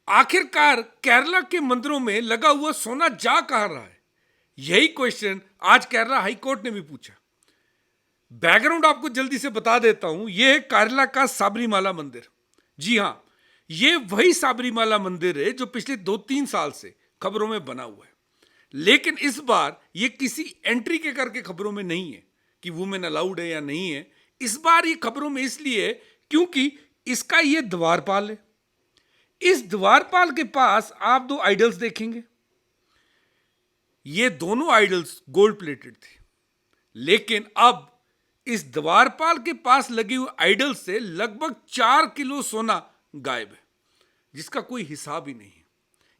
आखिरकार केरला के मंदिरों में लगा हुआ सोना जा कहां रहा है? यही क्वेश्चन आज केरला हाई कोर्ट ने भी पूछा। बैकग्राउंड आपको जल्दी से बता देता हूं। यह है केरला का साबरीमाला मंदिर। जी हां, यह वही साबरीमाला मंदिर है जो पिछले 2-3 साल से खबरों में बना हुआ है। लेकिन इस बार यह किसी एंट्री के करके खबरों में नहीं है कि वुमेन अलाउड है या नहीं है। इस बार यह खबरों में इसलिए है क्योंकि इसका यह द्वारपाल है। इस द्वारपाल के पास आप 2 आइडल्स देखेंगे। ये दोनों आइडल्स गोल्ड प्लेटेड थे, लेकिन अब इस द्वारपाल के पास लगे हुए आइडल से लगभग 4 किलो सोना गायब है, जिसका कोई हिसाब ही नहीं है।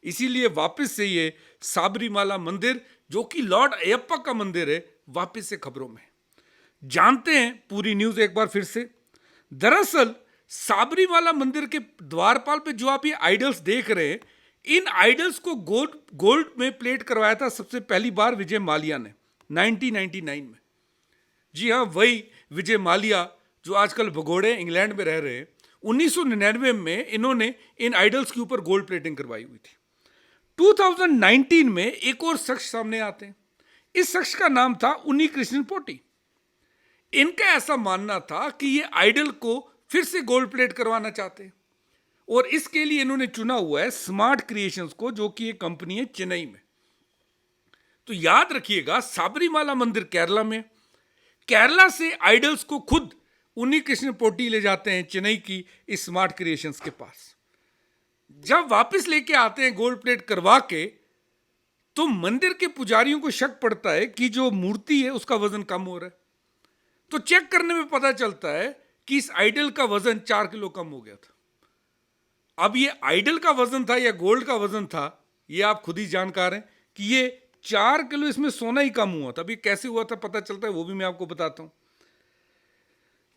इसीलिए वापस से ये साबरीमाला मंदिर, जो कि लॉर्ड अयप्पा का मंदिर है, वापस से खबरों में। जानते हैं पूरी न्यूज एक बार फिर से। दरअसल साबरीमाला मंदिर के द्वारपाल पे जो आप ये आइडल्स देख रहे हैं, इन आइडल्स को गोल्ड में प्लेट करवाया था सबसे पहली बार विजय माल्या ने 1999 में। जी हाँ, वही विजय माल्या जो आजकल भगोड़े इंग्लैंड में रह रहे हैं। 1999 में इन्होंने इन आइडल्स के ऊपर गोल्ड प्लेटिंग करवाई हुई थी। 2019 में एक और शख्स सामने आते हैं। इस शख्स का नाम था उन्नी कृष्णन पोटी। इनका ऐसा मानना था कि ये आइडल को फिर से गोल्ड प्लेट करवाना चाहते हैं और इसके लिए इन्होंने चुना हुआ है स्मार्ट क्रिएशंस को, जो कि एक कंपनी है चेन्नई में। तो याद रखिएगा, साबरीमाला मंदिर केरला में, केरला से आइडल्स को खुद उन्नी कृष्ण पोटी ले जाते हैं चेन्नई की इस स्मार्ट क्रिएशंस के पास। जब वापस लेके आते हैं गोल्ड प्लेट करवा के, तो मंदिर के पुजारियों को शक पड़ता है कि जो मूर्ति है उसका वजन कम हो रहा है। तो चेक करने में पता चलता है कि इस आइडल का वजन 4 किलो कम हो गया था। अब ये आइडल का वजन था या गोल्ड का वजन था, ये आप खुद ही जानकार हैं कि ये 4 किलो इसमें सोना ही कम हुआ था। अब ये कैसे हुआ था पता चलता है, वो भी मैं आपको बताता हूं।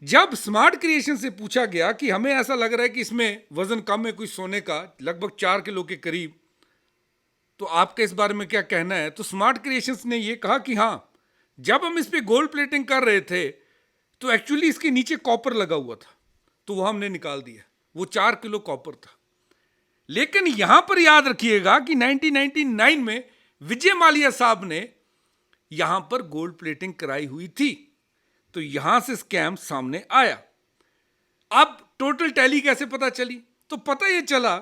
जब स्मार्ट क्रिएशन से पूछा गया कि हमें ऐसा लग रहा है कि इसमें वजन कम है कुछ सोने का, लगभग 4 किलो के करीब, तो आपका इस बारे में क्या कहना है? तो स्मार्ट क्रिएशंस ने यह कहा कि हां, जब हम इस पे गोल्ड प्लेटिंग कर रहे थे तो एक्चुअली इसके नीचे कॉपर लगा हुआ था, तो वो हमने निकाल दिया। वो 4 किलो कॉपर था। लेकिन यहां पर याद रखिएगा कि 1999 में विजय माल्या साहब ने यहां पर गोल्ड प्लेटिंग कराई हुई थी, तो यहां से स्कैम सामने आया। अब टोटल टैली कैसे पता चली? तो पता यह चला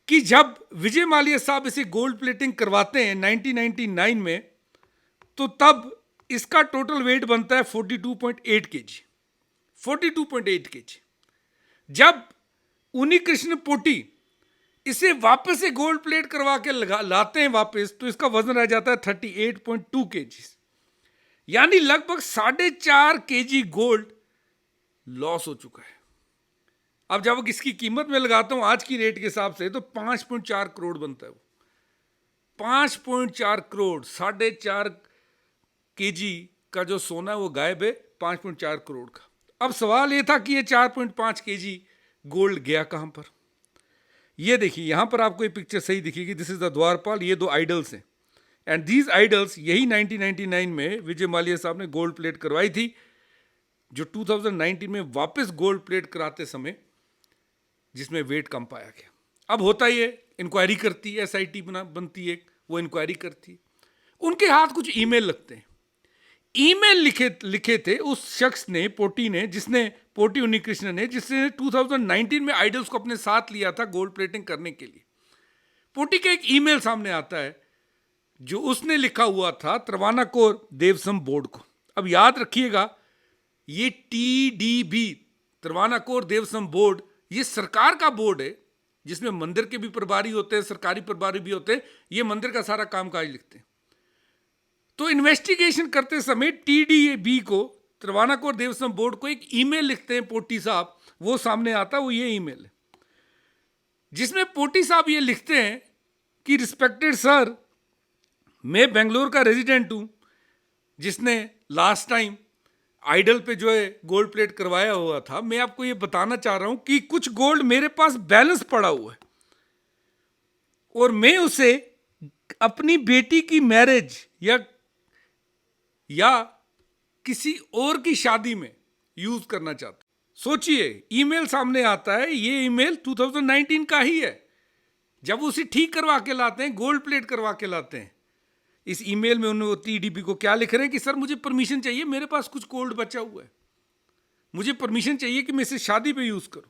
कि जब विजय माल्या साहब इसे गोल्ड प्लेटिंग करवाते हैं 1999 में, तो तब इसका टोटल वेट बनता है 42.8 केजी। 42.8 केजी। जब उन्नी कृष्ण पोटी इसे वापस से गोल्ड प्लेट करवा के लाते हैं वापस, तो इसका वजन रह जाता है 38.2 केजी। यानी लगभग 4.5 केजी गोल्ड लॉस हो चुका है। अब जब इसकी कीमत में लगाता हूं आज की रेट के हिसाब से, तो 5.4 करोड़ बनता है। वो 5.4 करोड़, 4.5 केजी का जो सोना है वो गायब है 5.4 करोड़ का। अब सवाल ये था कि ये 4.5 केजी गोल्ड गया कहां पर? ये देखिए, यहां पर आपको ये पिक्चर सही दिखेगी। दिस इज द द्वारपाल। ये 2 आइडल्स हैं एंड दीज आइडल्स यही 1999 में विजय माल्या साहब ने गोल्ड प्लेट करवाई थी, जो 2019 में वापस गोल्ड प्लेट कराते समय जिसमें वेट कम पाया गया। अब होता ही है, इंक्वायरी करती है, एसआईटी बनती है, वो इंक्वायरी करती है। उनके हाथ कुछ ईमेल लगते हैं। ईमेल लिखे थे उस शख्स ने, पोटी ने, जिसने पोटी उन्नी कृष्ण ने, जिसने 2019 में आइडल्स को अपने साथ लिया था गोल्ड प्लेटिंग करने के लिए। पोटी का एक ईमेल सामने आता है जो उसने लिखा हुआ था त्रावणकोर देवस्थानम बोर्ड को। अब याद रखिएगा, ये TDB, त्रावणकोर देवस्थानम बोर्ड, ये सरकार का बोर्ड है जिसमें मंदिर के भी प्रभारी होते हैं, सरकारी प्रभारी भी होते हैं। ये मंदिर का सारा कामकाज लिखते हैं। तो इन्वेस्टिगेशन करते समय TDB को, त्रावणकोर देवस्थानम बोर्ड को, एक ईमेल लिखते हैं पोटी साहब। वो सामने आता है, वो ये ईमेल है जिसमें पोटी साहब ये लिखते हैं कि रिस्पेक्टेड सर, मैं बेंगलोर का रेजिडेंट हूं जिसने लास्ट टाइम आइडल पे जो है गोल्ड प्लेट करवाया हुआ था। मैं आपको ये बताना चाह रहा हूं कि कुछ गोल्ड मेरे पास बैलेंस पड़ा हुआ है और मैं उसे अपनी बेटी की मैरिज या किसी और की शादी में यूज करना चाहता हूं। सोचिए, ईमेल सामने आता है, ये ईमेल 2019 का ही है। जब वो उसे ठीक करवा के लाते हैं, गोल्ड प्लेट करवा के लाते हैं, इस ईमेल में उन्होंने टीडीपी को क्या लिख रहे हैं कि सर मुझे परमिशन चाहिए, मेरे पास कुछ गोल्ड बचा हुआ है, मुझे परमिशन चाहिए कि मैं इसे शादी पे यूज करूं।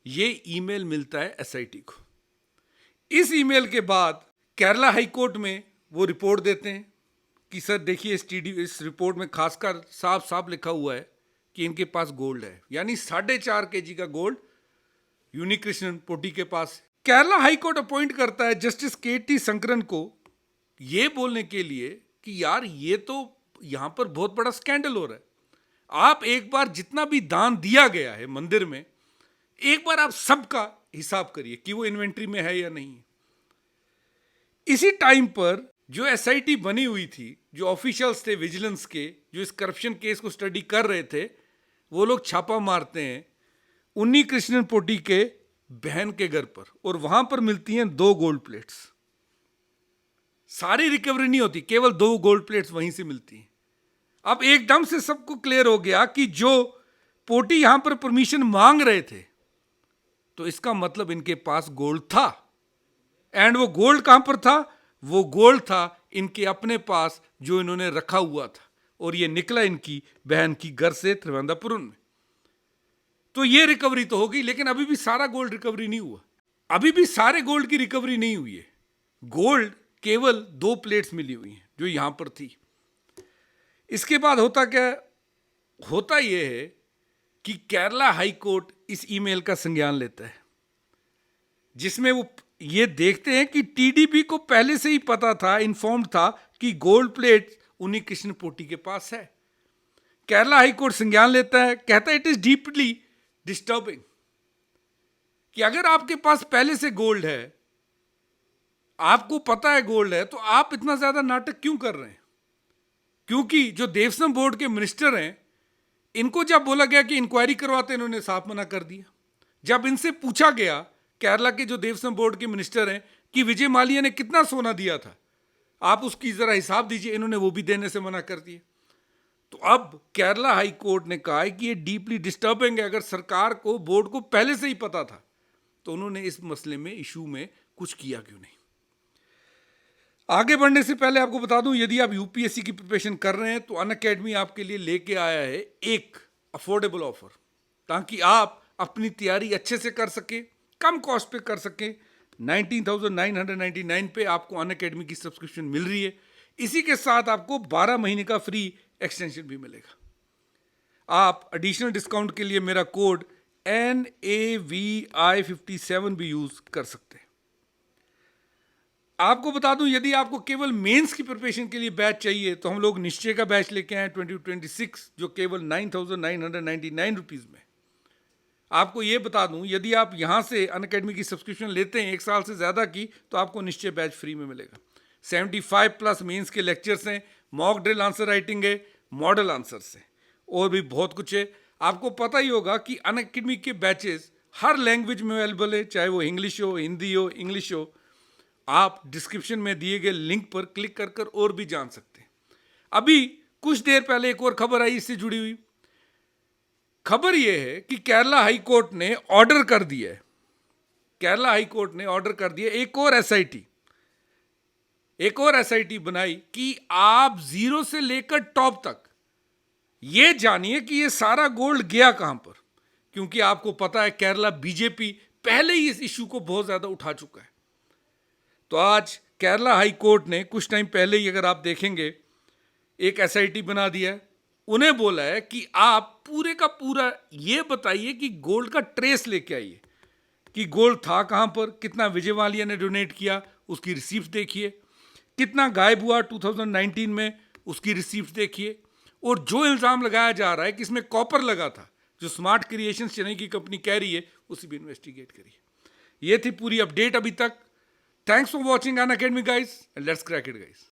ये ईमेल मिलता है एसआईटी को। इस ईमेल के बाद केरला हाई कोर्ट में वो रिपोर्ट देते हैं कि सर देखिए इस रिपोर्ट में खासकर साफ साफ लिखा हुआ है कि इनके पास गोल्ड है, यानी 4.5 kg का गोल्ड उन्नीकृष्णन पोटी के पास है। केरला हाई कोर्ट अपॉइंट करता है जस्टिस KT शंकरन को ये बोलने के लिए कि यार ये तो यहां पर बहुत बड़ा स्कैंडल हो रहा है, आप एक बार जितना भी दान दिया गया है मंदिर में, एक बार आप सबका हिसाब करिए कि वो इन्वेंट्री में है या नहीं है। इसी टाइम पर जो एसआईटी बनी हुई थी, जो ऑफिशियल्स थे विजिलेंस के, जो इस करप्शन केस को स्टडी कर रहे थे, वो लोग छापा मारते हैं उन्नीकृष्णन पोटी के बहन के घर पर, और वहां पर मिलती हैं 2 गोल्ड प्लेट्स। सारी रिकवरी नहीं होती, केवल 2 गोल्ड प्लेट्स वहीं से मिलती हैं। अब एकदम से सबको क्लियर हो गया कि जो पोटी यहां पर परमिशन मांग रहे थे, तो इसका मतलब इनके पास गोल्ड था। एंड वो गोल्ड कहां पर था? वो गोल्ड था इनके अपने पास, जो इन्होंने रखा हुआ था, और ये निकला इनकी बहन की घर से त्रिवेंद्रपुरम में। तो ये रिकवरी तो होगी, लेकिन अभी भी सारा गोल्ड रिकवरी नहीं हुआ, अभी भी सारे गोल्ड की रिकवरी नहीं हुई है। गोल्ड केवल 2 प्लेट्स मिली हुई हैं जो यहां पर थी। इसके बाद होता क्या? होता यह है कि केरला हाई कोर्ट इस ईमेल का संज्ञान लेता है, जिसमें वो ये देखते हैं कि टीडीपी को पहले से ही पता था, इन्फॉर्म्ड था कि गोल्ड प्लेट उन्नीकृष्णन पोटी के पास है। केरला हाई कोर्ट संज्ञान लेता है, कहता है इट इज डीपली डिस्टर्बिंग कि अगर आपके पास पहले से गोल्ड है, आपको पता है गोल्ड है, तो आप इतना ज्यादा नाटक क्यों कर रहे हैं? क्योंकि जो देवस्थानम बोर्ड के मिनिस्टर हैं, इनको जब बोला गया कि इंक्वायरी करवाते, इन्होंने साफ मना कर दिया। जब इनसे पूछा गया, केरला के जो देवस्थानम बोर्ड के मिनिस्टर हैं, कि विजय माल्या ने कितना सोना दिया था, आप उसकी जरा हिसाब दीजिए, इन्होंने वो भी देने से मना कर दिया। तो अब केरला हाई कोर्ट ने कहा है कि ये डीपली डिस्टर्बिंग है, अगर सरकार को, बोर्ड को पहले से ही पता था, तो उन्होंने इस मसले में, इशू में कुछ किया क्यों नहीं। आगे बढ़ने से पहले आपको बता दूं, यदि आप यूपीएससी की प्रिपरेशन कर रहे हैं, तो अनअकैडमी आपके लिए लेके आया है एक अफोर्डेबल ऑफर, ताकि आप अपनी तैयारी अच्छे से कर सकें, कम कॉस्ट पे कर सकें। 19,999 पे आपको अनअकैडमी की सब्सक्रिप्शन मिल रही है। इसी के साथ आपको 12 महीने का फ्री एक्सटेंशन भी मिलेगा। आप एडिशनल डिस्काउंट के लिए मेरा कोड NAVI57 भी यूज कर सकते हैं। आपको बता दूं, यदि आपको केवल मेंस की प्रिपरेशन के लिए बैच चाहिए, तो हम लोग निश्चय का बैच लेके आए 2026, जो केवल 9,999 रुपीज में। आपको यह बता दूं, यदि आप यहां से अनअकैडमी की सब्सक्रिप्शन लेते हैं 1 साल से ज्यादा की, तो आपको निश्चय बैच फ्री में मिलेगा। 75+ मेंस के लेक्चर्स हैं, मॉक ड्रिल आंसर राइटिंग है, मॉडल आंसर्स हैं, और भी बहुत कुछ है। आपको पता ही होगा कि अनअकैडमी के बैचेस हर लैंग्वेज में अवेलेबल है, चाहे वो इंग्लिश हो, हिंदी हो, इंग्लिश हो। आप डिस्क्रिप्शन में दिए गए लिंक पर क्लिक कर कर और भी जान सकते हैं। अभी कुछ देर पहले एक और खबर आई इससे जुड़ी हुई। खबर यह है कि केरला हाई कोर्ट ने ऑर्डर कर दिया है, केरला हाई कोर्ट ने ऑर्डर कर दिया एक और एसआईटी बनाई कि आप 0 से लेकर टॉप तक ये जानिए कि ये सारा गोल्ड गया कहां पर। क्योंकि आपको पता है केरला बीजेपी पहले ही इस इशू को बहुत ज्यादा उठा चुका है। तो आज केरला हाई कोर्ट ने कुछ टाइम पहले ही, अगर आप देखेंगे, एक एसआईटी बना दिया है। उन्हें बोला है कि आप पूरे का पूरा ये बताइए कि गोल्ड का ट्रेस लेके आइए, कि गोल्ड था कहां पर, कितना विजय माल्या ने डोनेट किया उसकी रिसीप्ट देखिए, कितना गायब हुआ 2019 में उसकी रिसीप्ट देखिए, और जो इल्जाम लगाया जा रहा है कि इसमें कॉपर लगा था, जो स्मार्ट क्रिएशंस चेन्नई की कंपनी कह रही है, उसी भी इन्वेस्टिगेट करिए। ये थी पूरी अपडेट अभी तक। Thanks for watching Unacademy guys, and let's crack it guys.